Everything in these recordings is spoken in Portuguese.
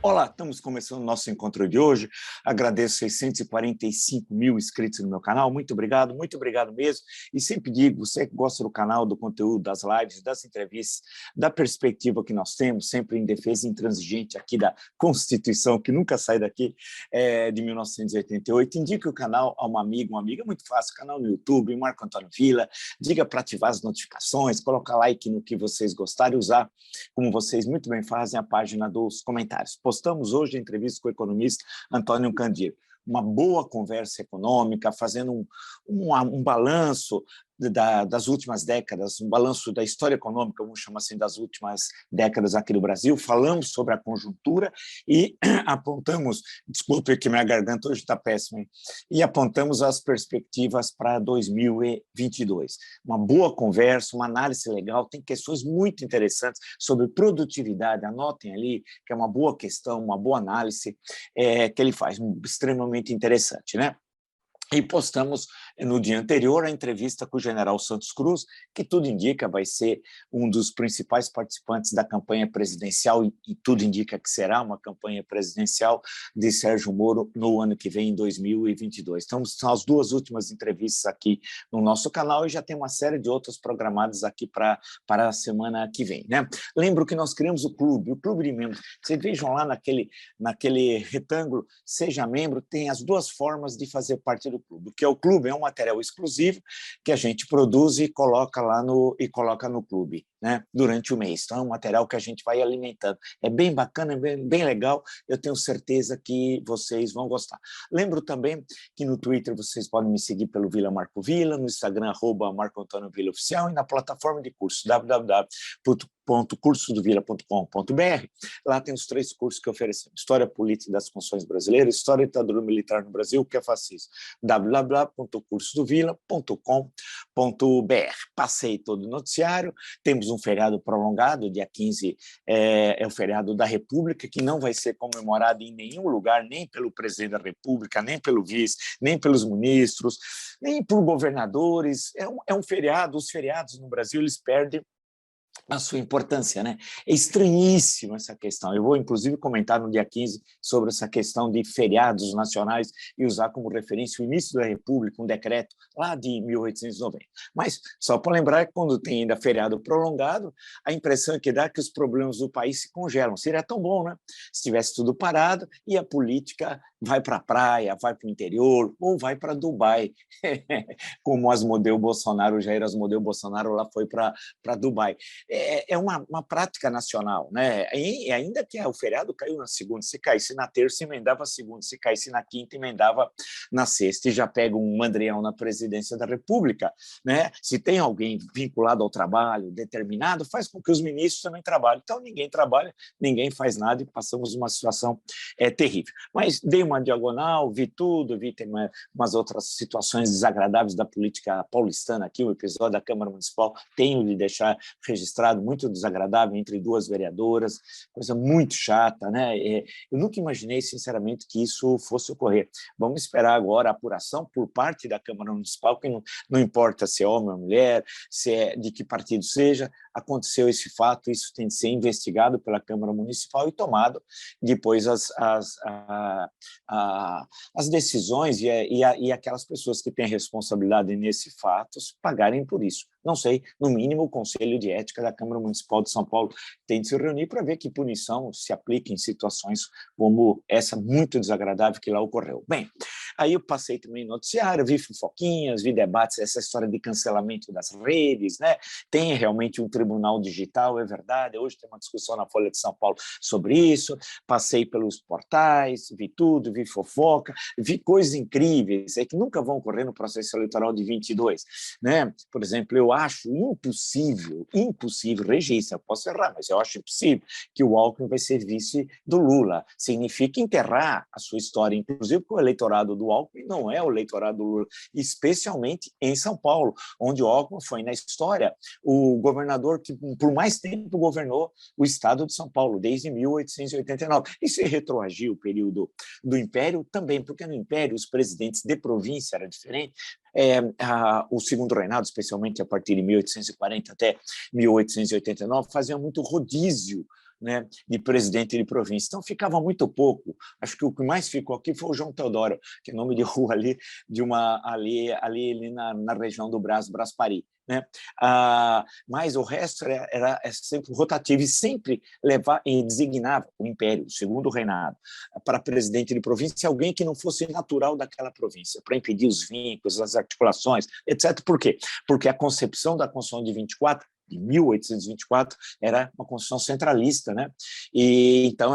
Olá, estamos começando o nosso encontro de hoje. Agradeço 645 mil inscritos no meu canal. Muito obrigado mesmo. E sempre digo, você que gosta do canal, do conteúdo, das lives, das entrevistas, da perspectiva que nós temos, sempre em defesa intransigente aqui da Constituição, que nunca sai daqui, de 1988, indique o canal a um amigo, uma amiga. É muito fácil, canal no YouTube, Marco Antônio Villa. Diga para ativar as notificações, colocar like no que vocês gostarem, usar, como vocês muito bem fazem, a página dos comentários. Postamos hoje a entrevista com o economista Antônio Candir. Uma boa conversa econômica, fazendo um balanço das últimas décadas, um balanço da história econômica, vamos chamar assim, das últimas décadas aqui no Brasil. Falamos sobre a conjuntura e apontamos, desculpe que minha garganta hoje está péssima, hein? E apontamos as perspectivas para 2022. Uma boa conversa, uma análise legal, tem questões muito interessantes sobre produtividade, anotem ali, que é uma boa questão, uma boa análise que ele faz, extremamente interessante, né? E postamos no dia anterior a entrevista com o general Santos Cruz, que tudo indica vai ser um dos principais participantes da campanha presidencial, e tudo indica que será uma campanha presidencial de Sérgio Moro no ano que vem, em 2022. Então, são as duas últimas entrevistas aqui no nosso canal e já tem uma série de outras programadas aqui para a semana que vem, né? Lembro que nós criamos o clube de membros. Vocês vejam lá naquele retângulo, seja membro, tem as duas formas de fazer parte do clube. O que é o clube? É um material exclusivo que a gente produz e coloca no clube, né, durante o mês. Então, é um material que a gente vai alimentando. É bem bacana, é bem legal, eu tenho certeza que vocês vão gostar. Lembro também que no Twitter vocês podem me seguir pelo Vila Marco Villa, no Instagram, @Marco Antônio Villa Oficial, e na plataforma de curso, www.cursodovilla.com.br. Lá tem os 3 cursos que oferecemos: História Política das Funções Brasileiras, História da Ditadura Militar no Brasil, o que é fascismo, www.cursodovilla.com.br. Passei todo o noticiário, temos um feriado prolongado, dia 15 é o feriado da República, que não vai ser comemorado em nenhum lugar, nem pelo presidente da República, nem pelo vice, nem pelos ministros, nem por governadores. É um feriado, os feriados no Brasil, eles perdem a sua importância, né? É estranhíssima essa questão. Eu vou, inclusive, comentar no dia 15 sobre essa questão de feriados nacionais e usar como referência o início da República, um decreto lá de 1890. Mas, só para lembrar que quando tem ainda feriado prolongado, a impressão que dá é que os problemas do país se congelam. Seria tão bom, né? Se tivesse tudo parado e a política vai para a praia, vai para o interior ou vai para Dubai, como Asmodeu Bolsonaro, o Jair Asmodeu Bolsonaro lá foi para Dubai. É uma prática nacional, né? E ainda que o feriado caiu na segunda, se caísse na terça, emendava a segunda, se caísse na quinta, emendava na sexta, e já pega um mandrião na presidência da República, né? Se tem alguém vinculado ao trabalho, determinado, faz com que os ministros também trabalhem. Então, ninguém trabalha, ninguém faz nada e passamos uma situação terrível. Mas dei uma diagonal, vi tudo, vi tem umas outras situações desagradáveis da política paulistana aqui, o episódio da Câmara Municipal, tenho de deixar registrado, muito desagradável, entre 2 vereadoras, coisa muito chata, né? Eu nunca imaginei, sinceramente, que isso fosse ocorrer. Vamos esperar agora a apuração por parte da Câmara Municipal, que não importa se é homem ou mulher, se é de que partido seja, aconteceu esse fato, isso tem de ser investigado pela Câmara Municipal e tomado depois as decisões e aquelas pessoas que têm responsabilidade nesse fato pagarem por isso. Não sei, no mínimo o Conselho de Ética da Câmara Municipal de São Paulo tem de se reunir para ver que punição se aplica em situações como essa muito desagradável que lá ocorreu. Bem, aí eu passei também no noticiário, vi fofoquinhas, vi debates, essa história de cancelamento das redes, né? Tem realmente um tribunal digital, é verdade, hoje tem uma discussão na Folha de São Paulo sobre isso, passei pelos portais, vi tudo, vi fofoca, vi coisas incríveis, que nunca vão ocorrer no processo eleitoral de 22, né? Por exemplo, eu acho impossível, registra, posso errar, mas eu acho impossível que o Alckmin vai ser vice do Lula. Significa enterrar a sua história, inclusive porque o eleitorado do Alckmin não é o eleitorado do Lula, especialmente em São Paulo, onde o Alckmin foi, na história, o governador que por mais tempo governou o estado de São Paulo, desde 1889. E se retroagir o período do Império, também, porque no Império os presidentes de província eram diferentes. O segundo reinado, especialmente a partir de 1840 até 1889, faziam muito rodízio né, de presidente de província. Então, ficava muito pouco. Acho que o que mais ficou aqui foi o João Teodoro, que é nome de rua ali, ali na região do Braspari. Né? Mas o resto era sempre rotativo e sempre designava o Império, o segundo reinado, para presidente de província alguém que não fosse natural daquela província, para impedir os vínculos, as articulações, etc. Por quê? Porque a concepção da Constituição de 1824, era uma Constituição centralista, né? Então,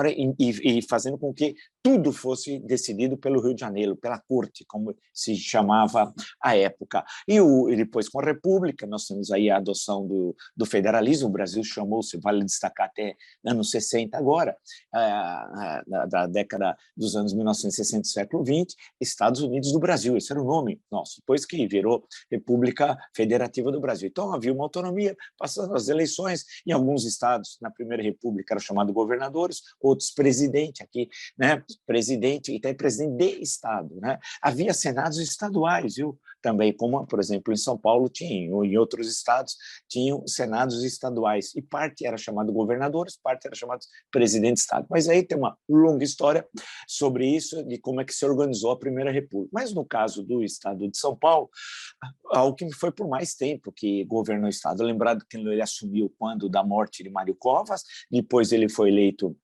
fazendo com que tudo fosse decidido pelo Rio de Janeiro, pela corte, como se chamava à época. E depois, com a República, nós temos aí a adoção do federalismo, o Brasil chamou-se, vale destacar até anos 60 agora, da década dos anos 1960 do século XX, Estados Unidos do Brasil, esse era o nome nosso, depois que virou República Federativa do Brasil. Então, havia uma autonomia, passando as eleições, em alguns estados, na Primeira República, era chamado governadores, outros presidente, aqui, né, presidente, e até presidente de estado, né? Havia senados estaduais, viu? Também, como, por exemplo, em São Paulo tinha, ou em outros estados, tinham senados estaduais, e parte era chamado governadores, parte era chamado presidente de estado. Mas aí tem uma longa história sobre isso, de como é que se organizou a Primeira República. Mas no caso do estado de São Paulo, Alckmin foi por mais tempo que governou o estado. Lembrado que ele assumiu quando da morte de Mário Covas, depois ele foi eleito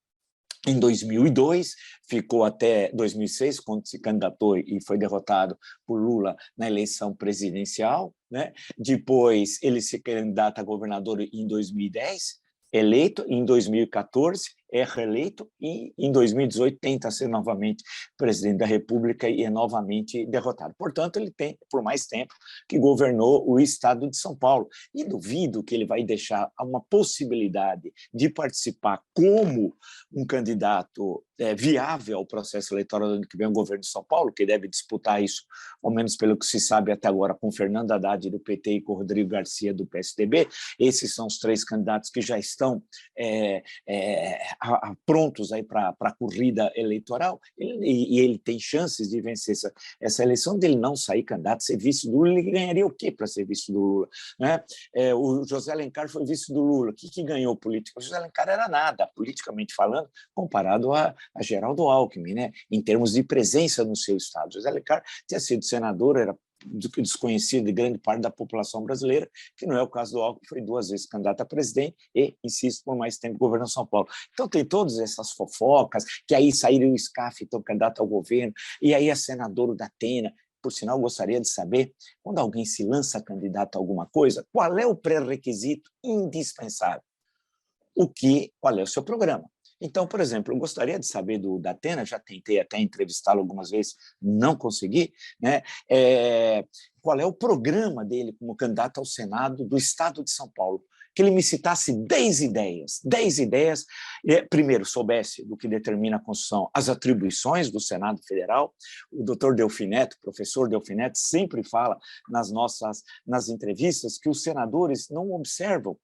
em 2002, ficou até 2006, quando se candidatou e foi derrotado por Lula na eleição presidencial, né? Depois ele se candidata a governador em 2010, eleito, em 2014 é reeleito e em 2018 tenta ser novamente presidente da República e é novamente derrotado. Portanto, ele tem, por mais tempo, que governou o estado de São Paulo. E duvido que ele vai deixar uma possibilidade de participar como um candidato viável ao processo eleitoral do ano que vem, o governo de São Paulo, que deve disputar isso, ao menos pelo que se sabe até agora, com Fernando Haddad do PT e com Rodrigo Garcia do PSDB. Esses são os três candidatos que já estão prontos para a corrida eleitoral, e ele tem chances de vencer essa eleição, dele não sair candidato, ser vice do Lula. Ele ganharia o quê para ser vice do Lula? Né? O José Alencar foi vice do Lula. O que ganhou política? O José Alencar era nada, politicamente falando, comparado a Geraldo Alckmin, né? Em termos de presença no seu estado. José Alencar tinha sido senador, era desconhecido de grande parte da população brasileira, que não é o caso do Alckmin, que foi 2 vezes candidato a presidente e, insisto, por mais tempo governou São Paulo. Então tem todas essas fofocas, que aí saíram o SCAF, então candidato ao governo, e aí a senadora da Atena. Por sinal, gostaria de saber, quando alguém se lança candidato a alguma coisa, qual é o pré-requisito indispensável? Qual é o seu programa? Então, por exemplo, eu gostaria de saber da Atena, já tentei até entrevistá-lo algumas vezes, não consegui, né? Qual é o programa dele como candidato ao Senado do Estado de São Paulo? Que ele me citasse 10 ideias, primeiro, soubesse do que determina a Constituição, as atribuições do Senado Federal. O doutor Delfineto, professor Delfineto, sempre fala nas entrevistas que os senadores não observam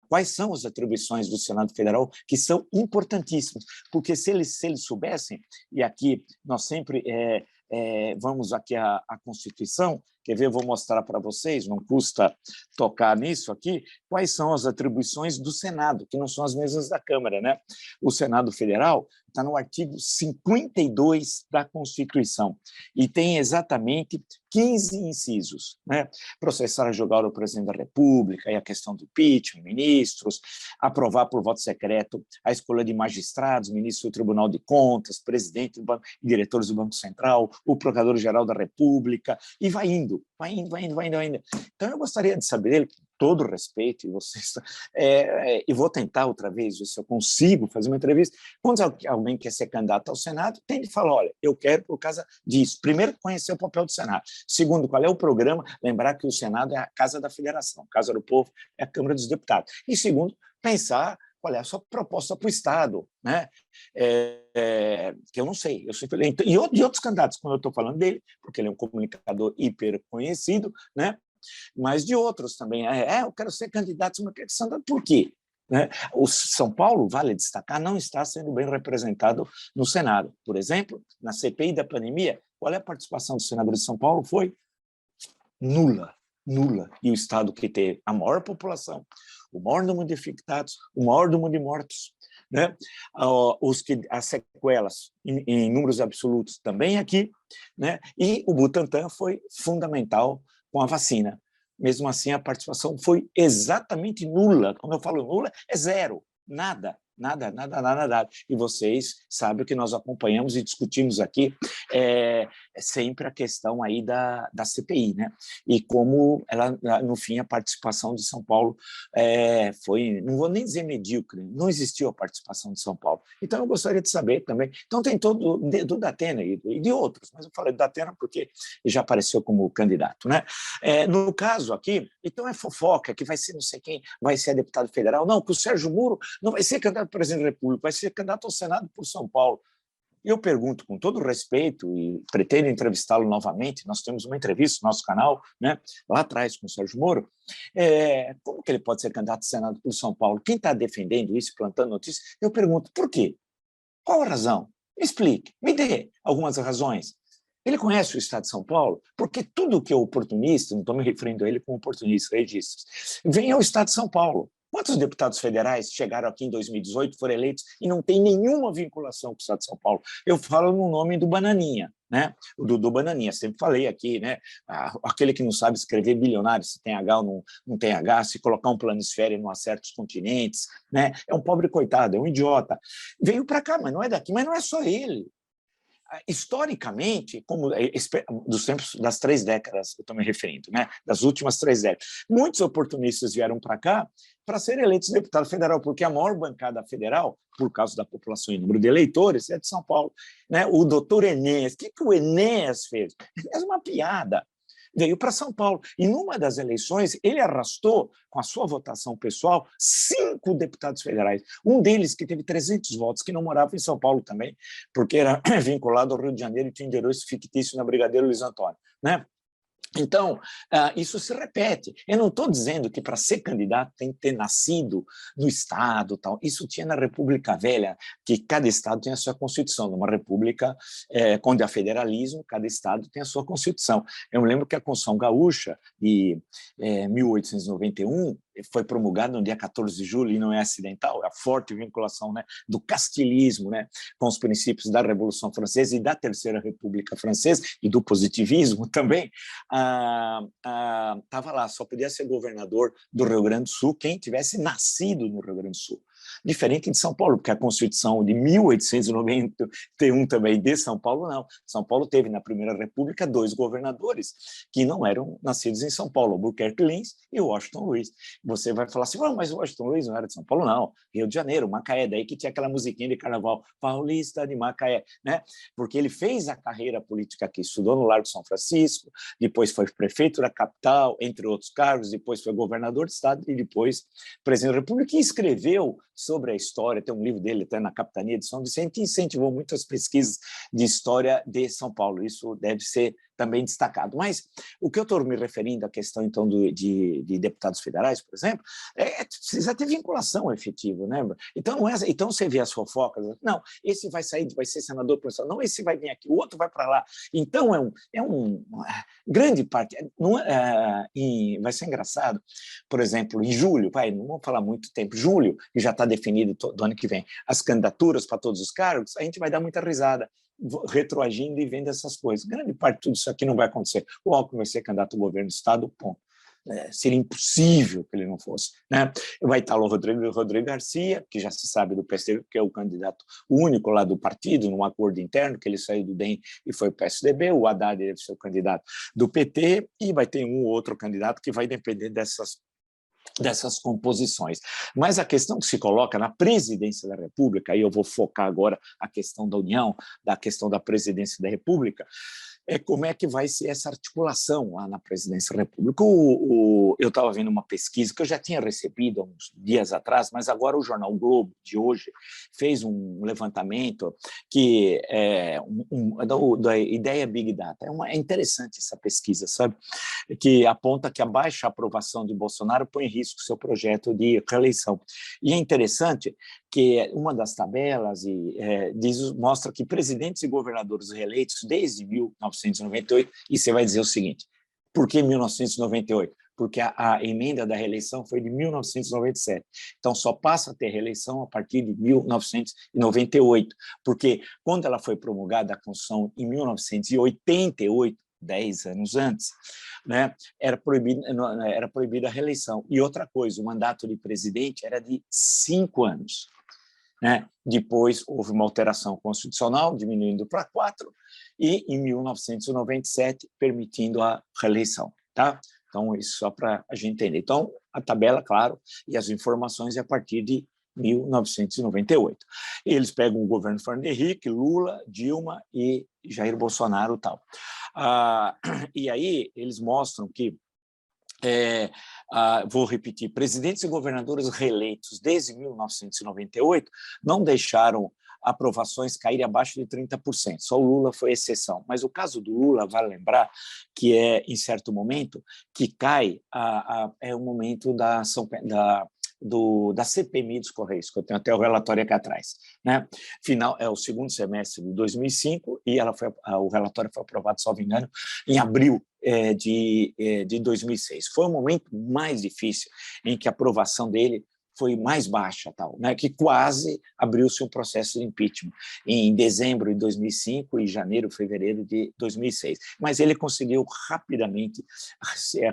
quais são as atribuições do Senado Federal, que são importantíssimas, porque se eles soubessem, e aqui nós sempre vamos aqui à Constituição, quer ver, eu vou mostrar para vocês, não custa tocar nisso aqui, quais são as atribuições do Senado, que não são as mesmas da Câmara, né? O Senado Federal está no artigo 52 da Constituição e tem exatamente 15 incisos, né? Processar e julgar o presidente da República, e a questão do impeachment, ministros, aprovar por voto secreto a escolha de magistrados, ministro do Tribunal de Contas, presidente do banco, diretores do Banco Central, o procurador-geral da República, e vai indo. Então, eu gostaria de saber dele, com todo respeito, e vou tentar outra vez, ver se eu consigo fazer uma entrevista. Quando alguém quer ser candidato ao Senado, tem de falar, olha, eu quero por causa disso. Primeiro, conhecer o papel do Senado. Segundo, qual é o programa? Lembrar que o Senado é a Casa da Federação, a Casa do Povo é a Câmara dos Deputados. E segundo, pensar qual é a sua proposta para o Estado, né? Que eu não sei. E outros candidatos, quando eu estou falando dele, porque ele é um comunicador hiper conhecido, né? Mas de outros também. Eu quero ser candidato, mas quero ser candidato por quê? Né? O São Paulo, vale destacar, não está sendo bem representado no Senado. Por exemplo, na CPI da pandemia, qual é a participação do senador de São Paulo? Foi nula. nula. E o estado que teve a maior população, o maior número de infectados, o maior número de mortos, né? As sequelas em números absolutos também aqui, né? E o Butantan foi fundamental com a vacina. Mesmo assim, a participação foi exatamente nula. Quando eu falo nula, é zero, nada. Nada, nada, nada, nada. E vocês sabem que nós acompanhamos e discutimos aqui sempre a questão aí da CPI, né? E como ela, no fim, a participação de São Paulo foi, não vou nem dizer medíocre, não existiu a participação de São Paulo. Então, eu gostaria de saber também. Então, tem todo do Datena e de outros, mas eu falei do Datena porque já apareceu como candidato, né? No caso aqui, então é fofoca que vai ser não sei quem, vai ser deputado federal. Não, que o Sérgio Moro não vai ser candidato a presidente da República, vai ser candidato ao Senado por São Paulo. E eu pergunto com todo respeito e pretendo entrevistá-lo novamente, nós temos uma entrevista no nosso canal, né, lá atrás com o Sérgio Moro, como que ele pode ser candidato ao Senado por São Paulo? Quem está defendendo isso, plantando notícias? Eu pergunto, por quê? Qual a razão? Me explique, me dê algumas razões. Ele conhece o Estado de São Paulo? Porque tudo que é oportunista, não estou me referindo a ele como oportunista, registros, vem ao Estado de São Paulo. Quantos deputados federais chegaram aqui em 2018, foram eleitos e não tem nenhuma vinculação com o Estado de São Paulo? Eu falo no nome do Bananinha, né? Do Bananinha, sempre falei aqui, né? Aquele que não sabe escrever bilionário, se tem H ou não tem H, se colocar um planisfério não acerta os continentes, né? É um pobre coitado, é um idiota. Veio para cá, mas não é daqui, mas não é só ele. Historicamente, como dos tempos das 3 décadas, eu estou me referindo, né? Das últimas 3 décadas, muitos oportunistas vieram para cá para serem eleitos deputado federal, porque a maior bancada federal, por causa da população e número de eleitores, é de São Paulo, né? O doutor Enéas, o que o Enéas fez? Ele fez uma piada. Veio para São Paulo. E numa das eleições, ele arrastou, com a sua votação pessoal, 5 deputados federais. Um deles que teve 300 votos, que não morava em São Paulo também, porque era vinculado ao Rio de Janeiro e tinha endereço fictício na Brigadeiro Luiz Antônio, né? Então, isso se repete. Eu não estou dizendo que para ser candidato tem que ter nascido no Estado, tal. Isso tinha na República Velha, que cada Estado tem a sua Constituição. Numa república onde há federalismo, cada Estado tem a sua Constituição. Eu me lembro que a Constituição Gaúcha, de 1891, foi promulgada no dia 14 de julho, e não é acidental, é a forte vinculação, né, do castilismo, né, com os princípios da Revolução Francesa e da Terceira República Francesa, e do positivismo também. Estava lá, só podia ser governador do Rio Grande do Sul quem tivesse nascido no Rio Grande do Sul. Diferente de São Paulo, porque a Constituição de 1891 também de São Paulo, não. São Paulo teve, na Primeira República, 2 governadores que não eram nascidos em São Paulo, Albuquerque Lins e Washington Luiz. Você vai falar assim, mas o Washington Luiz não era de São Paulo? Não, Rio de Janeiro, Macaé, daí que tinha aquela musiquinha de carnaval, Paulista de Macaé, né? Porque ele fez a carreira política aqui, estudou no Largo São Francisco, depois foi prefeito da capital, entre outros cargos, depois foi governador de estado e depois presidente da República, e escreveu sobre a história, tem um livro dele até na Capitania de São Vicente, que incentivou muitas pesquisas de história de São Paulo. Isso deve ser também destacado. Mas o que eu estou me referindo à questão, então, de deputados federais, por exemplo, precisa ter vinculação efetiva, né? Então, não é, então você vê as fofocas, não, esse vai sair, vai ser senador professor, não, esse vai vir aqui, o outro vai para lá. Então, grande parte, não, vai ser engraçado, por exemplo, em julho, não vamos falar muito tempo, julho, que já está definido do ano que vem, as candidaturas para todos os cargos, a gente vai dar muita risada, retroagindo e vendo essas coisas. Grande parte de tudo isso aqui não vai acontecer. O Alckmin vai ser candidato ao governo do Estado, ponto. Seria impossível que ele não fosse, né? Vai estar o Rodrigo Garcia, que já se sabe do PSDB, que é o candidato único lá do partido, num acordo interno, que ele saiu do DEM e foi para o PSDB, o Haddad deve ser o candidato do PT, e vai ter um ou outro candidato que vai depender dessas composições. Mas a questão que se coloca na presidência da República, aí eu vou focar agora a questão da União, da questão da presidência da República, é como é que vai ser essa articulação lá na presidência da República. Eu estava vendo uma pesquisa que eu já tinha recebido há uns dias atrás, mas agora o jornal Globo, de hoje, fez um levantamento que da ideia Big Data. É interessante essa pesquisa, sabe? Que aponta que a baixa aprovação de Bolsonaro põe em risco seu projeto de reeleição. E é interessante que uma das tabelas mostra que presidentes e governadores reeleitos desde 1998, e você vai dizer o seguinte, Por que 1998? Porque a emenda da reeleição foi de 1997. Então, só passa a ter reeleição a partir de 1998, porque quando ela foi promulgada, a Constituição, em 1988, 10 anos antes, né, era proibida a reeleição. E outra coisa, o mandato de presidente era de 5 anos. Né? Depois houve uma alteração constitucional, diminuindo para 4, e em 1997 permitindo a reeleição. Tá? Então, isso só para a gente entender. Então, a tabela, claro, e as informações é a partir de 1998. Eles pegam o governo Fernando Henrique, Lula, Dilma e Jair Bolsonaro e tal. E aí eles mostram que vou repetir, presidentes e governadores reeleitos desde 1998 não deixaram aprovações caírem abaixo de 30%. Só o Lula foi exceção. Mas o caso do Lula, vale lembrar, que é, em certo momento, que cai, é o momento da CPMI dos Correios, que eu tenho até o relatório aqui atrás. Né? Final, é o segundo semestre de 2005 e o relatório foi aprovado, salvo engano, em abril de 2006. Foi o momento mais difícil em que a aprovação dele foi mais baixa, tal, né, que quase abriu-se um processo de impeachment em dezembro de 2005 e janeiro, fevereiro de 2006. Mas ele conseguiu rapidamente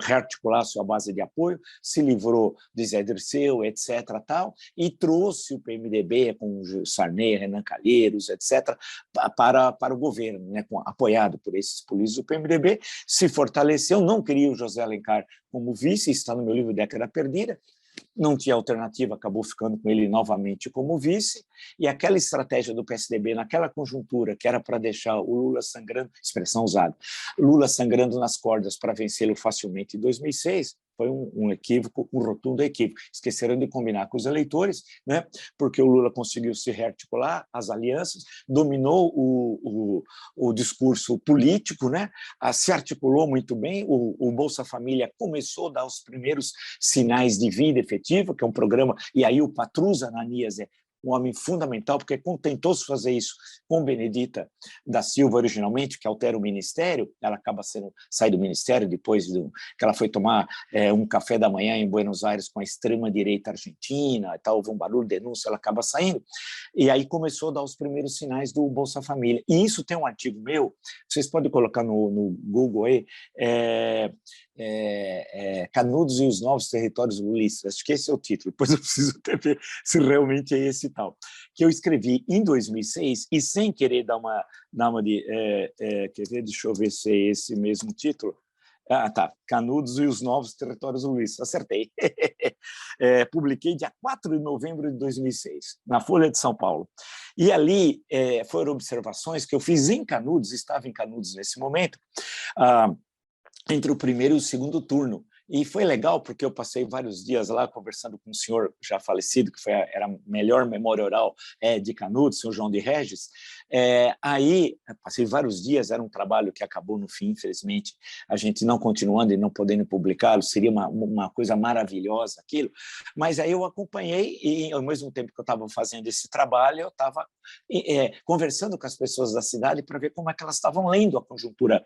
rearticular sua base de apoio, se livrou de Zé Dirceu, etc., tal, e trouxe o PMDB com o Sarney, Renan Calheiros, etc., para o governo, né, apoiado por esses políticos do PMDB, se fortaleceu, não queria o José Alencar como vice, está no meu livro Década Perdida, não tinha alternativa, acabou ficando com ele novamente como vice, e aquela estratégia do PSDB naquela conjuntura, que era para deixar o Lula sangrando, expressão usada, Lula sangrando nas cordas para vencê-lo facilmente em 2006, foi um equívoco, um rotundo equívoco. Esqueceram de combinar com os eleitores, né? Porque o Lula conseguiu se rearticular, as alianças, dominou o discurso político, né? Se articulou muito bem, o Bolsa Família começou a dar os primeiros sinais de vida efetiva, que é um programa, e aí o Patrus Ananias é um homem fundamental, porque tentou-se fazer isso com Benedita da Silva originalmente, que altera o ministério, ela acaba sai do ministério depois que ela foi tomar um café da manhã em Buenos Aires com a extrema-direita argentina, e tal, houve um barulho, denúncia, ela acaba saindo, e aí começou a dar os primeiros sinais do Bolsa Família. E isso tem um artigo meu, vocês podem colocar no Google aí, Canudos e os Novos Territórios Lulistas, acho que esse é o título, depois eu preciso até ver se realmente é esse tal, que eu escrevi em 2006 e sem querer dar uma de... quer ver, deixa eu ver se é esse mesmo título. Tá, Canudos e os Novos Territórios Lulistas, acertei. Publiquei dia 4 de novembro de 2006, na Folha de São Paulo. E ali foram observações que eu fiz em Canudos, estava em Canudos nesse momento, entre o primeiro e o segundo turno. E foi legal, porque eu passei vários dias lá conversando com um senhor já falecido, que era a melhor memória oral de Canudos, o senhor João de Regis. Aí, passei vários dias, era um trabalho que acabou no fim, infelizmente, a gente não continuando e não podendo publicá-lo, seria uma coisa maravilhosa aquilo, mas aí eu acompanhei e, ao mesmo tempo que eu estava fazendo esse trabalho, eu estava conversando com as pessoas da cidade para ver como é que elas estavam lendo a conjuntura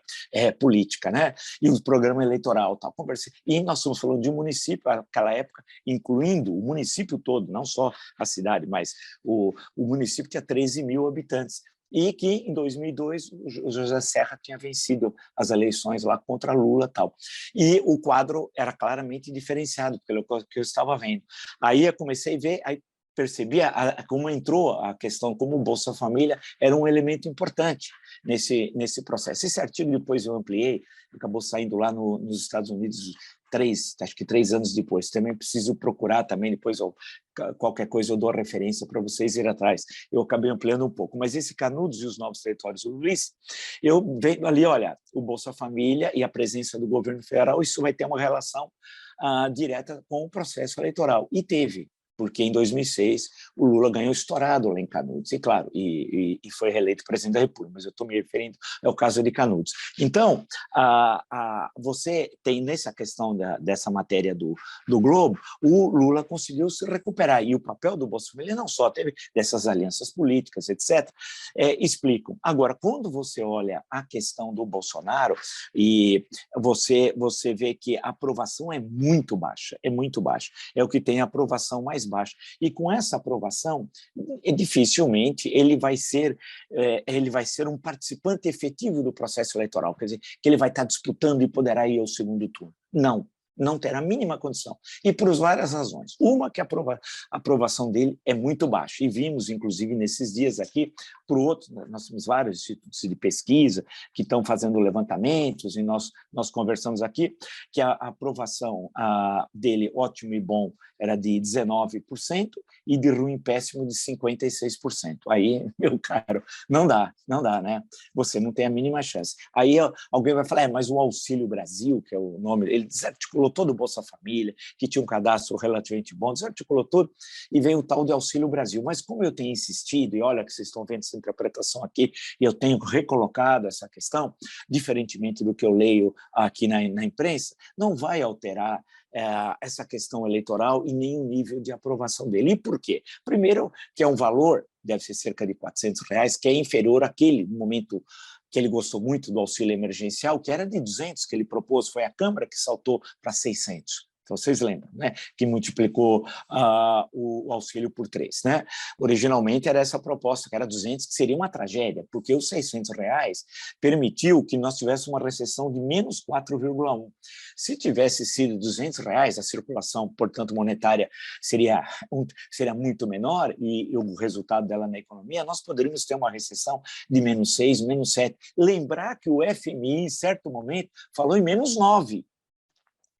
política, né? E o programa eleitoral, tal. Conversei. E nós estamos falando de um município, naquela época, incluindo o município todo, não só a cidade, mas o município tinha 13 mil habitantes. E que, em 2002, o José Serra tinha vencido as eleições lá contra Lula e tal. E o quadro era claramente diferenciado pelo que eu estava vendo. Aí eu comecei a ver, aí percebi como entrou a questão, como o Bolsa Família era um elemento importante nesse processo. Esse artigo depois eu ampliei, acabou saindo lá nos Estados Unidos acho que 3 anos depois. Também preciso procurar também, depois qualquer coisa eu dou a referência para vocês ir atrás. Eu acabei ampliando um pouco, mas esse Canudos e os Novos Territórios do Luiz, eu vejo ali, olha, o Bolsa Família e a presença do governo federal, isso vai ter uma relação direta com o processo eleitoral. E teve. porque em 2006 o Lula ganhou estourado lá em Canudos, e claro, foi reeleito presidente da República, mas eu estou me referindo ao caso de Canudos. Então, você tem nessa questão dessa matéria do Globo, o Lula conseguiu se recuperar, e o papel do Bolsonaro, ele não só teve dessas alianças políticas, etc., explicam. Agora, quando você olha a questão do Bolsonaro, e você vê que a aprovação é muito baixa, é o que tem a aprovação mais baixa, e com essa aprovação, dificilmente ele vai ser um participante efetivo do processo eleitoral, quer dizer, que ele vai estar disputando e poderá ir ao segundo turno. Não terá a mínima condição, e por várias razões. Uma, que a aprovação dele é muito baixa, e vimos, inclusive, nesses dias aqui, por outro, nós temos vários institutos de pesquisa que estão fazendo levantamentos, e nós conversamos aqui, que a aprovação dele, ótimo e bom, era de 19%, e de ruim e péssimo de 56%. Aí, meu caro, não dá, né? Você não tem a mínima chance. Aí alguém vai falar, mas o Auxílio Brasil, que é o nome, ele desarticulou todo o Bolsa Família, que tinha um cadastro relativamente bom, desarticulou tudo, e veio o tal de Auxílio Brasil. Mas como eu tenho insistido, e olha que vocês estão vendo essa interpretação aqui, e eu tenho recolocado essa questão, diferentemente do que eu leio aqui na imprensa, não vai alterar essa questão eleitoral e nem o nível de aprovação dele. E por quê? Primeiro, que é um valor, deve ser cerca de R$400, que é inferior àquele momento que ele gostou muito do auxílio emergencial, que era de 200 que ele propôs, foi a Câmara que saltou para 600. Então, vocês lembram, né? Que multiplicou o auxílio por 3, né? Originalmente era essa proposta, que era 200, que seria uma tragédia, porque os R$600 permitiu que nós tivéssemos uma recessão de menos 4,1. Se tivesse sido R$200, a circulação, portanto, monetária seria muito menor, e o resultado dela na economia, nós poderíamos ter uma recessão de menos 6, menos 7. Lembrar que o FMI, em certo momento, falou em menos 9,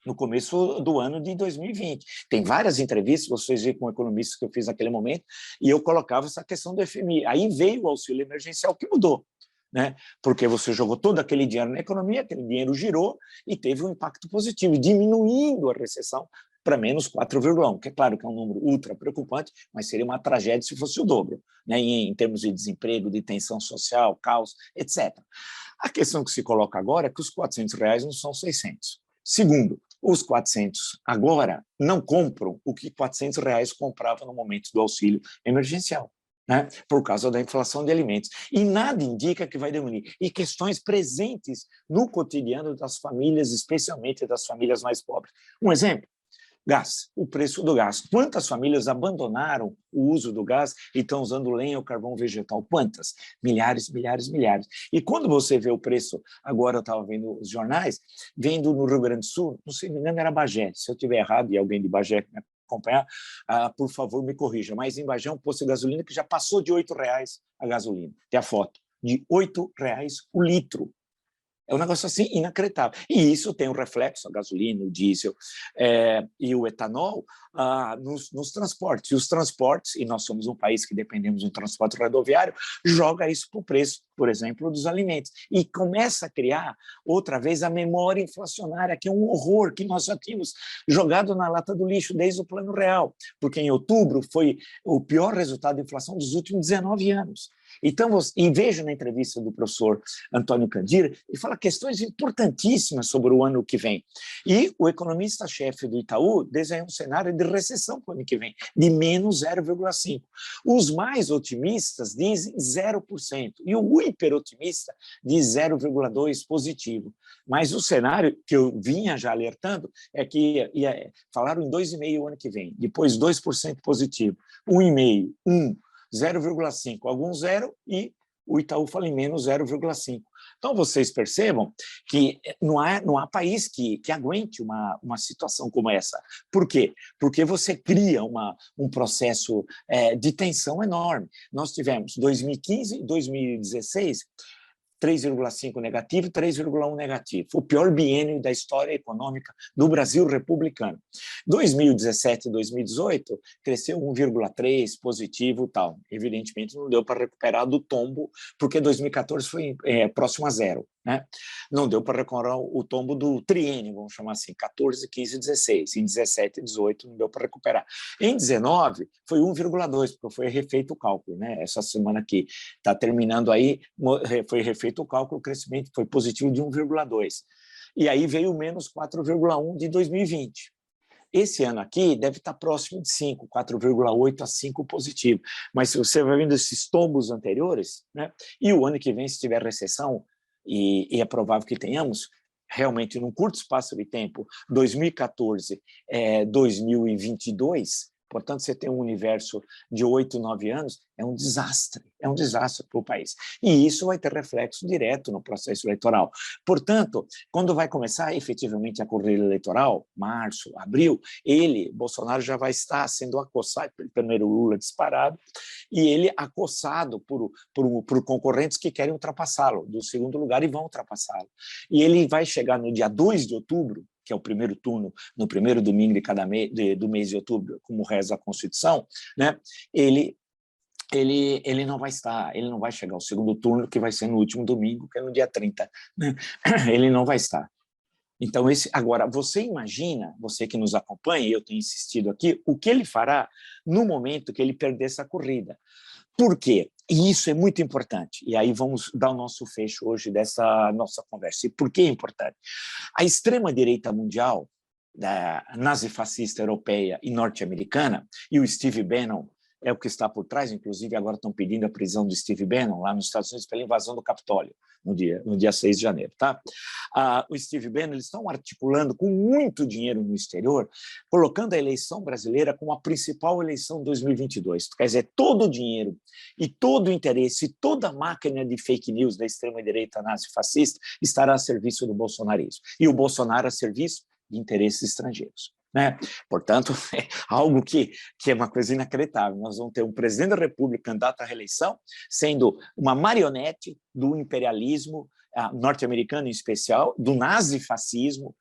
no começo do ano de 2020. Tem várias entrevistas, vocês veem com economistas que eu fiz naquele momento, e eu colocava essa questão do FMI. Aí veio o auxílio emergencial, que mudou, né? Porque você jogou todo aquele dinheiro na economia, aquele dinheiro girou e teve um impacto positivo, diminuindo a recessão para menos 4,1, que é claro que é um número ultra preocupante, mas seria uma tragédia se fosse o dobro, né? Em termos de desemprego, de tensão social, caos, etc. A questão que se coloca agora é que os R$400 não são 600. Segundo, os 400 agora não compram o que R$400 comprava no momento do auxílio emergencial, né? Por causa da inflação de alimentos. E nada indica que vai diminuir. E questões presentes no cotidiano das famílias, especialmente das famílias mais pobres. Um exemplo: gás, o preço do gás. Quantas famílias abandonaram o uso do gás e estão usando lenha ou carvão vegetal? Quantas? Milhares, milhares, milhares. E quando você vê o preço, agora eu estava vendo os jornais, vendo no Rio Grande do Sul, não sei, me engano, era Bagé. Se eu estiver errado e alguém de Bagé que me acompanhar, por favor, me corrija. Mas em Bagé é um posto de gasolina que já passou de R$8 a gasolina. Tem a foto. De R$8 o litro. É um negócio assim inacreditável. E isso tem um reflexo, a gasolina, o diesel e o etanol nos transportes. E os transportes, e nós somos um país que dependemos do transporte rodoviário, joga isso para o preço, por exemplo, dos alimentos. E começa a criar, outra vez, a memória inflacionária, que é um horror que nós já tínhamos jogado na lata do lixo desde o Plano Real, porque em outubro foi o pior resultado de inflação dos últimos 19 anos. Então, e vejo na entrevista do professor Antônio Candira, ele fala questões importantíssimas sobre o ano que vem. E o economista-chefe do Itaú desenha um cenário de recessão para o ano que vem, de menos 0,5%. Os mais otimistas dizem 0%, e o hiperotimista diz 0,2% positivo. Mas o cenário que eu vinha já alertando é que falaram em 2,5% o ano que vem, depois 2% positivo, 1,5%, 1%, 0,5%, alguns 0%, e o Itaú fala em menos 0,5%. Então, vocês percebam que não há país que aguente uma situação como essa. Por quê? Porque você cria um processo de tensão enorme. Nós tivemos 2015 e 2016, 3,5 negativo, 3,1 negativo. O pior biênio da história econômica do Brasil republicano. 2017 e 2018 cresceu 1,3 positivo e tal. Evidentemente não deu para recuperar do tombo, porque 2014 foi próximo a 0. né? Não deu para recuperar o tombo do triênio, vamos chamar assim, 14, 15, 16. Em 17 e 18 não deu para recuperar. Em 19 foi 1,2, porque foi refeito o cálculo, né? Essa semana aqui está terminando aí, foi refeito o cálculo, o crescimento foi positivo de 1,2. E aí veio o menos 4,1 de 2020. Esse ano aqui deve estar próximo de 5, 4,8 a 5 positivo. Mas se você vai vendo esses tombos anteriores, né? E o ano que vem, se tiver recessão, e é provável que tenhamos, realmente, num curto espaço de tempo, 2014, 2022, portanto, você tem um universo de 8, 9 anos, é um desastre para o país. E isso vai ter reflexo direto no processo eleitoral. Portanto, quando vai começar efetivamente a corrida eleitoral, março, abril, Bolsonaro já vai estar sendo acossado, primeiro Lula disparado, e ele acossado por concorrentes que querem ultrapassá-lo, do segundo lugar, e vão ultrapassá-lo. E ele vai chegar no dia 2 de outubro, que é o primeiro turno, no primeiro domingo de cada do mês de outubro, como reza a Constituição, né? Ele não vai estar, ele não vai chegar ao segundo turno, que vai ser no último domingo, que é no dia 30. Né? Ele não vai estar. Então, agora, você imagina, você que nos acompanha, e eu tenho insistido aqui, o que ele fará no momento que ele perder essa corrida. Por quê? E isso é muito importante. E aí vamos dar o nosso fecho hoje dessa nossa conversa. E por que é importante? A extrema-direita mundial, da nazifascista europeia e norte-americana, e o Steve Bannon é o que está por trás, inclusive agora estão pedindo a prisão do Steve Bannon lá nos Estados Unidos pela invasão do Capitólio, no dia 6 de janeiro. Tá? O Steve Bannon, eles estão articulando com muito dinheiro no exterior, colocando a eleição brasileira como a principal eleição de 2022. Quer dizer, todo o dinheiro e todo o interesse, toda a máquina de fake news da extrema-direita nazifascista estará a serviço do bolsonarismo. E o Bolsonaro a serviço de interesses estrangeiros. Né? Portanto, é algo que é uma coisa inacreditável. Nós vamos ter um presidente da República candidato à reeleição sendo uma marionete do imperialismo norte-americano, em especial, do nazifascismo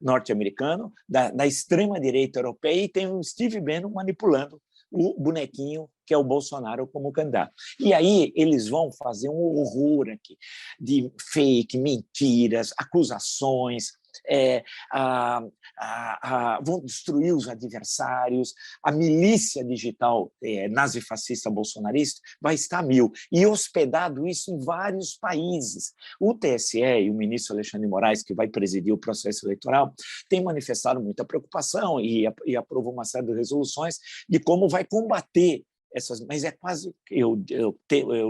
norte-americano, da extrema-direita europeia, e tem o Steve Bannon manipulando o bonequinho que é o Bolsonaro como candidato. E aí eles vão fazer um horror aqui de fake, mentiras, acusações, vão destruir os adversários, a milícia digital nazifascista bolsonarista vai estar a mil, e hospedado isso em vários países. O TSE e o ministro Alexandre de Moraes, que vai presidir o processo eleitoral, tem manifestado muita preocupação e aprovou uma série de resoluções de como vai combater mas é quase, eu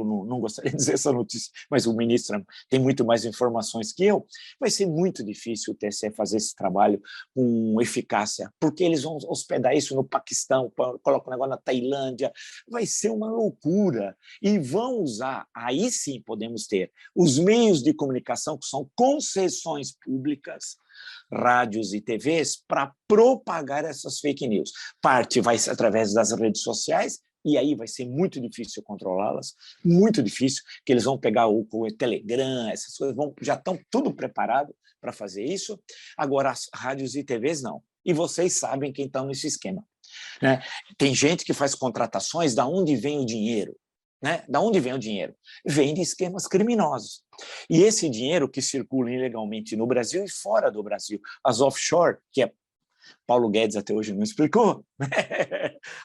não gostaria de dizer essa notícia, mas o ministro tem muito mais informações que eu, vai ser muito difícil o TSE fazer esse trabalho com eficácia, porque eles vão hospedar isso no Paquistão, colocam o negócio na Tailândia, vai ser uma loucura, e vão usar, aí sim podemos ter, os meios de comunicação, que são concessões públicas, rádios e TVs, para propagar essas fake news. Parte vai ser através das redes sociais, e aí vai ser muito difícil controlá-las, muito difícil, que eles vão pegar o Telegram, essas coisas, já estão tudo preparado para fazer isso. Agora, as rádios e TVs não. E vocês sabem quem estão nesse esquema. Né? Tem gente que faz contratações, da onde vem o dinheiro? Né? Da onde vem o dinheiro? Vem de esquemas criminosos. E esse dinheiro que circula ilegalmente no Brasil e fora do Brasil, as offshore, que é Paulo Guedes até hoje não explicou, né?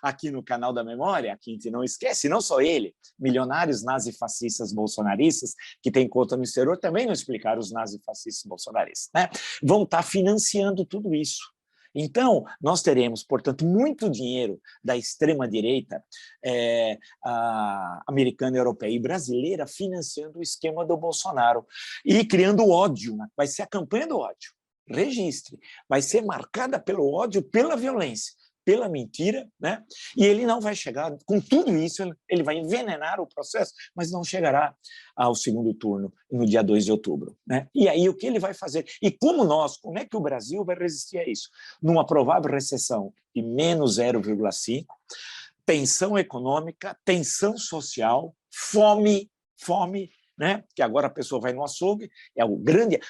Aqui no canal da Memória, aqui a gente não esquece, não só ele, milionários nazifascistas bolsonaristas que têm conta no exterior também não explicaram os nazifascistas bolsonaristas, né? Vão estar financiando tudo isso. Então, nós teremos, portanto, muito dinheiro da extrema-direita americana, europeia e brasileira financiando o esquema do Bolsonaro e criando ódio, né? Vai ser a campanha do ódio. Registre, vai ser marcada pelo ódio, pela violência, pela mentira, né? E ele não vai chegar, com tudo isso, ele vai envenenar o processo, mas não chegará ao segundo turno no dia 2 de outubro. Né? E aí o que ele vai fazer? E como é que o Brasil vai resistir a isso? Numa provável recessão de menos 0,5, tensão econômica, tensão social, fome, né? Que agora a pessoa vai no açougue,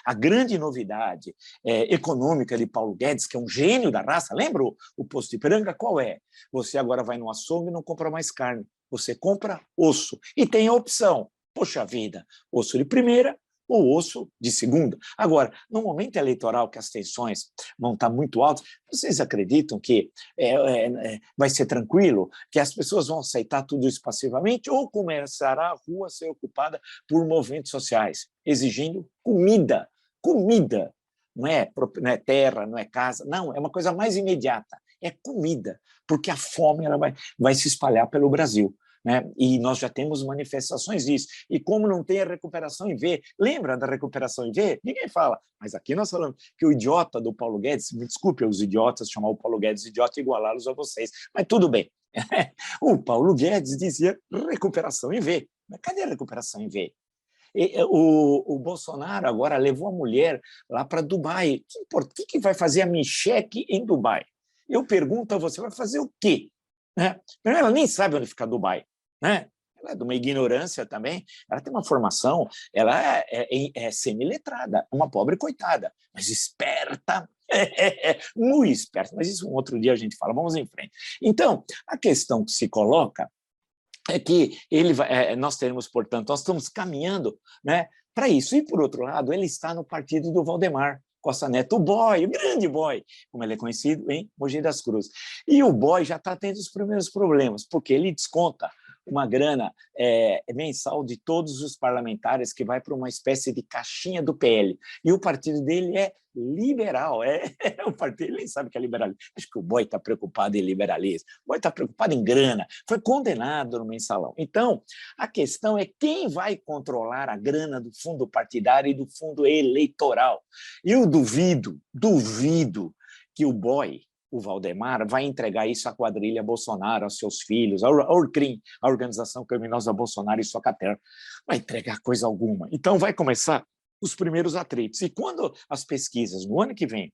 a grande novidade econômica de Paulo Guedes, que é um gênio da raça, lembra o posto de Ipiranga? Qual é? Você agora vai no açougue e não compra mais carne, você compra osso, e tem a opção, poxa vida, osso de primeira, ou ouço de segunda. Agora, no momento eleitoral que as tensões vão estar muito altas, vocês acreditam que vai ser tranquilo, que as pessoas vão aceitar tudo isso passivamente, ou começará a rua a ser ocupada por movimentos sociais, exigindo comida, comida, não é terra, não é casa, não, é uma coisa mais imediata, é comida, porque a fome ela vai se espalhar pelo Brasil. Né? E nós já temos manifestações disso. E como não tem a recuperação em V, lembra da recuperação em V? Ninguém fala, mas aqui nós falamos que o idiota do Paulo Guedes, me desculpe os idiotas chamar o Paulo Guedes de idiota e igualá-los a vocês, mas tudo bem. O Paulo Guedes dizia recuperação em V. Mas cadê a recuperação em V? O Bolsonaro agora levou a mulher lá para Dubai. O que vai fazer a Michelle em Dubai? Eu pergunto a você, vai fazer o quê? Né? Ela nem sabe onde fica Dubai. Né? Ela é de uma ignorância também, ela tem uma formação, ela é semi-letrada, uma pobre coitada, mas esperta, muito esperta, mas isso um outro dia a gente fala, vamos em frente. Então, a questão que se coloca é que nós teremos, portanto, nós estamos caminhando, né, para isso. E, por outro lado, ele está no partido do Valdemar Costa Neto, o boy, o grande boy, como ele é conhecido em Mogi das Cruzes. E o boy já está tendo os primeiros problemas, porque ele desconta uma grana mensal de todos os parlamentares que vai para uma espécie de caixinha do PL. E o partido dele é liberal, o partido, ele nem sabe o que é liberalismo. Acho que o boy está preocupado em liberalismo, o boy está preocupado em grana, foi condenado no mensalão. Então, a questão é quem vai controlar a grana do fundo partidário e do fundo eleitoral. Eu duvido que o boy, o Valdemar, vai entregar isso à quadrilha Bolsonaro, aos seus filhos, ao ORCRIM, a Organização Criminosa Bolsonaro e sua catera. Vai entregar coisa alguma. Então, vai começar os primeiros atritos. E quando as pesquisas, no ano que vem,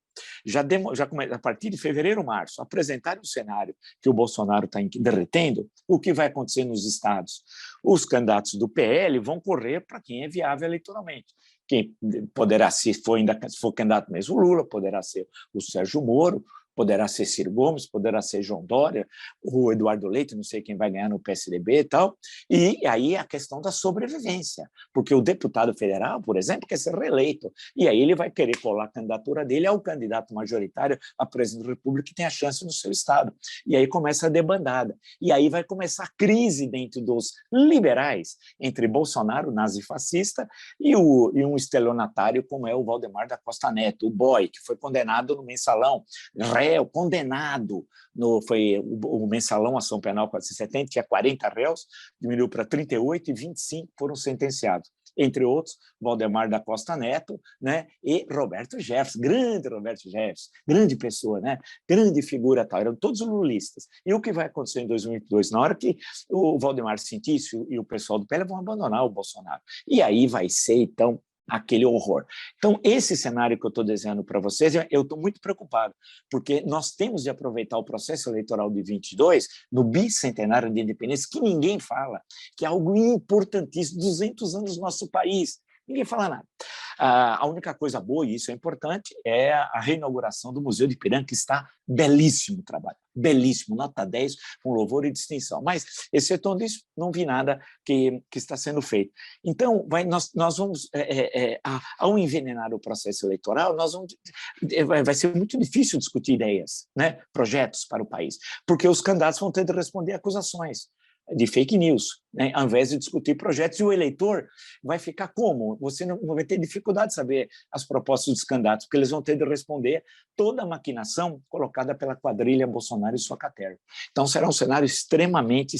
a partir de fevereiro, março, apresentarem o cenário que o Bolsonaro está derretendo, o que vai acontecer nos estados? Os candidatos do PL vão correr para quem é viável eleitoralmente. Quem poderá, se for candidato mesmo, o Lula, poderá ser o Sérgio Moro, poderá ser Ciro Gomes, poderá ser João Dória, o Eduardo Leite, não sei quem vai ganhar no PSDB e tal. E aí a questão da sobrevivência, porque o deputado federal, por exemplo, quer ser reeleito, e aí ele vai querer colar a candidatura dele ao candidato majoritário a presidente da República que tem a chance no seu estado. E aí começa a debandada. E aí vai começar a crise dentro dos liberais, entre Bolsonaro, nazifascista, e um estelionatário como é o Valdemar da Costa Neto, o boy, que foi condenado no mensalão, condenado, foi o mensalão, ação penal 470, tinha 40 réus, diminuiu para 38 e 25 foram sentenciados. Entre outros, Valdemar da Costa Neto, né, e Roberto Jefferson, grande Roberto Jefferson, grande pessoa, né, grande figura tal, eram todos lulistas. E o que vai acontecer em 2022? Na hora que o Valdemar sentir isso e o pessoal do PL vão abandonar o Bolsonaro. E aí vai ser, então, aquele horror. Então, esse cenário que eu estou desenhando para vocês, eu estou muito preocupado, porque nós temos de aproveitar o processo eleitoral de 22, no bicentenário de independência, que ninguém fala, que é algo importantíssimo, 200 anos do nosso país, ninguém fala nada. A única coisa boa, e isso é importante, é a reinauguração do Museu de Ipiranga, que está belíssimo o trabalho, belíssimo, nota 10, com louvor e distinção. Mas, excetuando isso, não vi nada que está sendo feito. Então, nós vamos, ao envenenar o processo eleitoral, vai ser muito difícil discutir ideias, né, projetos para o país, porque os candidatos vão ter de responder acusações de fake news, né, ao invés de discutir projetos, e o eleitor vai ficar como? Você não vai ter dificuldade de saber as propostas dos candidatos, porque eles vão ter de responder toda a maquinação colocada pela quadrilha Bolsonaro e sua catera. Então, será um cenário extremamente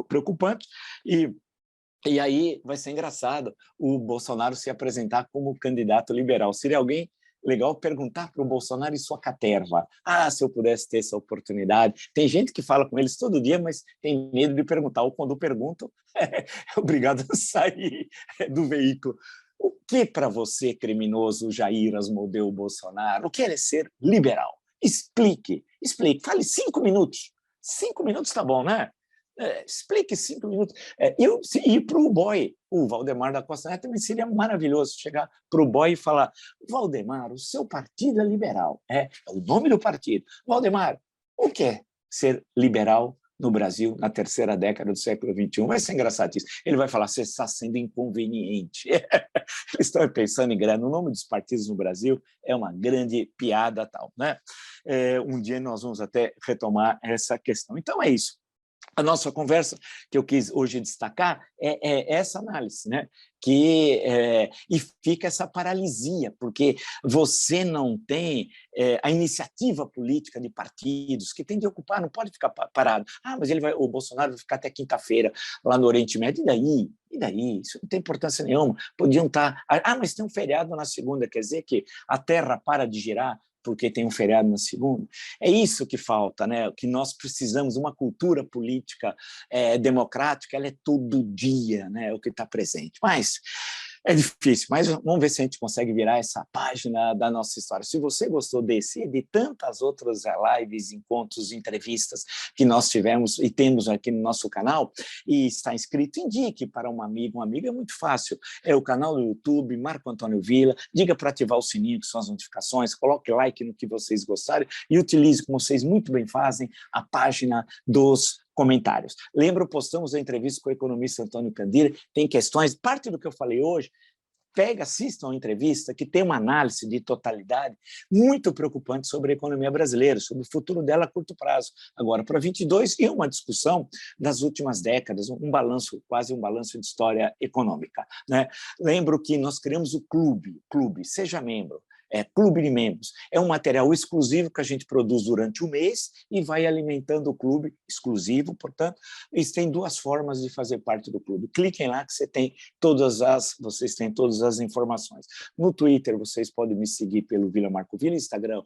preocupante, e aí vai ser engraçado o Bolsonaro se apresentar como candidato liberal. Seria alguém legal perguntar para o Bolsonaro e sua caterva. Se eu pudesse ter essa oportunidade. Tem gente que fala com eles todo dia, mas tem medo de perguntar, ou quando perguntam, é obrigado a sair do veículo. O que para você, criminoso Jair Asmodeu Bolsonaro, o que é ser liberal? Explique, fale 5 minutos. 5 minutos está bom, né? Explique 5 minutos. E para o boy, o Valdemar da Costa Neto, também seria maravilhoso chegar para o boy e falar: Valdemar, o seu partido é liberal. É o nome do partido. Valdemar, o que é ser liberal no Brasil na terceira década do século XXI. Vai ser engraçadíssimo. Ele vai falar, você está sendo inconveniente. Eles estão pensando em grana. O nome dos partidos no Brasil é uma grande piada tal, né? Um dia nós vamos até retomar essa questão. Então, é isso. A nossa conversa que eu quis hoje destacar é essa análise, né? E fica essa paralisia, porque você não tem a iniciativa política de partidos que tem de ocupar, não pode ficar parado. Mas o Bolsonaro vai ficar até quinta-feira lá no Oriente Médio, e daí? E daí? Isso não tem importância nenhuma. Podiam estar... mas tem um feriado na segunda, quer dizer que a Terra para de girar porque tem um feriado na segunda. É isso que falta, né? Que nós precisamos, uma cultura política democrática, ela é todo dia, né? O que está presente. Mas é difícil, mas vamos ver se a gente consegue virar essa página da nossa história. Se você gostou desse e de tantas outras lives, encontros, entrevistas que nós tivemos e temos aqui no nosso canal, e está inscrito, indique para um amigo, uma amiga, é muito fácil. É o canal do YouTube, Marco Antônio Villa, diga para ativar o sininho, que são as notificações, coloque like no que vocês gostarem e utilize, como vocês muito bem fazem, a página dos comentários. Lembro, postamos a entrevista com o economista Antônio Candir, tem questões, parte do que eu falei hoje, assistam a entrevista, que tem uma análise de totalidade muito preocupante sobre a economia brasileira, sobre o futuro dela a curto prazo, agora para 22, e uma discussão das últimas décadas, quase um balanço de história econômica, né? Lembro que nós criamos o clube, seja membro, Clube de Membros. É um material exclusivo que a gente produz durante o mês e vai alimentando o clube, exclusivo, portanto, eles têm duas formas de fazer parte do clube. Cliquem lá que vocês têm todas as informações. No Twitter, vocês podem me seguir pelo Villa Marco Villa, Instagram,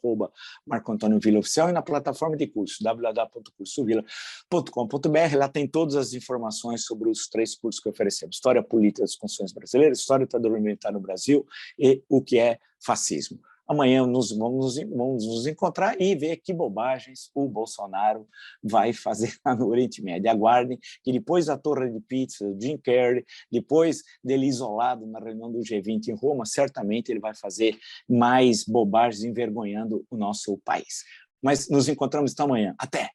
@Marco Antônio Villa Oficial, e na plataforma de curso, www.cursovilla.com.br. Lá tem todas as informações sobre os 3 cursos que oferecemos: História Política das Constituições Brasileiras, História da Ditadura Militar no Brasil e o que é fascismo. Amanhã vamos nos encontrar e ver que bobagens o Bolsonaro vai fazer lá no Oriente Médio. Aguardem que depois da Torre de Pizza, do Jim Carrey, depois dele isolado na reunião do G20 em Roma, certamente ele vai fazer mais bobagens envergonhando o nosso país. Mas nos encontramos então amanhã. Até!